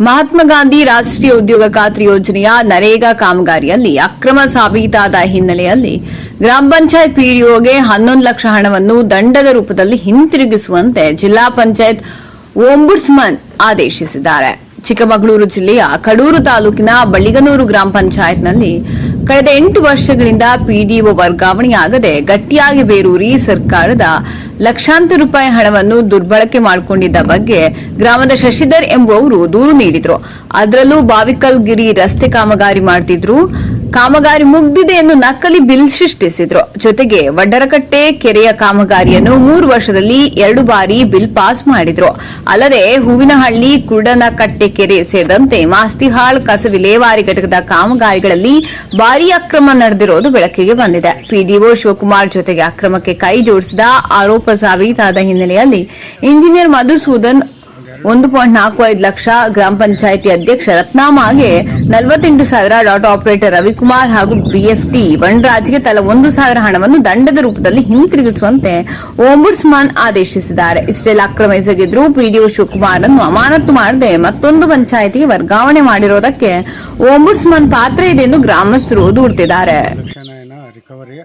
ಮಹಾತ್ಮ ಗಾಂಧಿ ರಾಷ್ಟ್ರೀಯ ಉದ್ಯೋಗ ಖಾತ್ರಿ ಯೋಜನೆಯ ನರೇಗಾ ಕಾಮಗಾರಿಯಲ್ಲಿ ಅಕ್ರಮ ಸಾಬೀತಾದ ಹಿನ್ನೆಲೆಯಲ್ಲಿ ಗ್ರಾಮ ಪಂಚಾಯತ್ ಪಿಡಿಒಗೆ 11 ಲಕ್ಷ ಹಣವನ್ನು ದಂಡದ ರೂಪದಲ್ಲಿ ಹಿಂತಿರುಗಿಸುವಂತೆ ಜಿಲ್ಲಾ ಪಂಚಾಯತ್ ಓಂಬುಡ್ಸ್ಮನ್ ಆದೇಶಿಸಿದ್ದಾರೆ. ಚಿಕ್ಕಮಗಳೂರು ಜಿಲ್ಲೆಯ ಕಡೂರು ತಾಲೂಕಿನ ಬಳ್ಳಿಗನೂರು ಗ್ರಾಮ ಪಂಚಾಯತ್ನಲ್ಲಿ ಕಳೆದ 8 ವರ್ಷಗಳಿಂದ ಪಿಡಿಒ ವರ್ಗಾವಣೆಯಾಗದೆ ಗಟ್ಟಿಯಾಗಿ ಬೇರೂರಿ ಸರ್ಕಾರದ ಲಕ್ಷಾಂತರ ರೂಪಾಯಿ ಹಣವನ್ನು ದುರ್ಬಳಕೆ ಮಾಡಿಕೊಂಡಿದ್ದ ಬಗ್ಗೆ ಗ್ರಾಮದ ಶಶಿಧರ್ ಎಂಬುವವರು ದೂರು ನೀಡಿದ್ರು. ಅದರಲ್ಲೂ ಬಾವಿಕಲ್ ಗಿರಿ ರಸ್ತೆ ಕಾಮಗಾರಿ ಮಾಡುತ್ತಿದ್ರು. ಕಾಮಗಾರಿ ಮುಗ್ದಿದೆ ಎಂದು ನಕಲಿ ಬಿಲ್ ಸೃಷ್ಟಿಸಿದ್ರು. ಜೊತೆಗೆ ವಡ್ಡರಕಟ್ಟೆ ಕೆರೆಯ ಕಾಮಗಾರಿಯನ್ನು 3 ವರ್ಷದಲ್ಲಿ 2 ಬಾರಿ ಬಿಲ್ ಪಾಸ್ ಮಾಡಿದ್ರು. ಅಲ್ಲದೆ ಹೂವಿನಹಳ್ಳಿ ಕುರುಡನಕಟ್ಟೆ ಕೆರೆ ಸೇರಿದಂತೆ ಮಾಸ್ತಿಹಾಳ್ ಕಸ ವಿಲೇವಾರಿ ಘಟಕದ ಕಾಮಗಾರಿಗಳಲ್ಲಿ ಭಾರೀ ಅಕ್ರಮ ನಡೆದಿರುವುದು ಬೆಳಕಿಗೆ ಬಂದಿದೆ. ಪಿಡಿಒ ಶಿವಕುಮಾರ್ ಜೊತೆಗೆ ಅಕ್ರಮಕ್ಕೆ ಕೈ ಜೋಡಿಸಿದ ಆರೋಪ ಸಾಬೀತಾದ ಹಿನ್ನೆಲೆಯಲ್ಲಿ ಇಂಜಿನಿಯರ್ ಮಧುಸೂದನ್ 1.45 ಲಕ್ಷ, ಗ್ರಾಮ ಪಂಚಾಯಿತಿ ಅಧ್ಯಕ್ಷ ರತ್ನಾಮಾಗೆ 48,000, ಡಾಟಾ ಆಪರೇಟರ್ ರವಿಕುಮಾರ್ ಹಾಗೂ ಬಿಎಫ್ಟಿ ವನರಾಜ್ಗೆ ತಲಾ 1,000 ಹಣವನ್ನು ದಂಡದ ರೂಪದಲ್ಲಿ ಹಿಂತಿರುಗಿಸುವಂತೆ ಓಂಬುಡ್ಸ್ಮನ್ ಆದೇಶಿಸಿದ್ದಾರೆ. ಇಷ್ಟೆಲ್ಲ ಅಕ್ರಮ ಎಸಗಿದ್ರು ಪಿಡಿಒ ಶಿವಕುಮಾರ್ ಅನ್ನು ಅಮಾನತು ಮಾಡದೆ ಮತ್ತೊಂದು ಪಂಚಾಯಿತಿಗೆ ವರ್ಗಾವಣೆ ಮಾಡಿರೋದಕ್ಕೆ ಓಂಬುಡ್ಸ್ಮನ್ ಪಾತ್ರ ಇದೆ ಎಂದು ಗ್ರಾಮಸ್ಥರು ದೂರುತ್ತಿದ್ದಾರೆ. ರಿಕವರಿ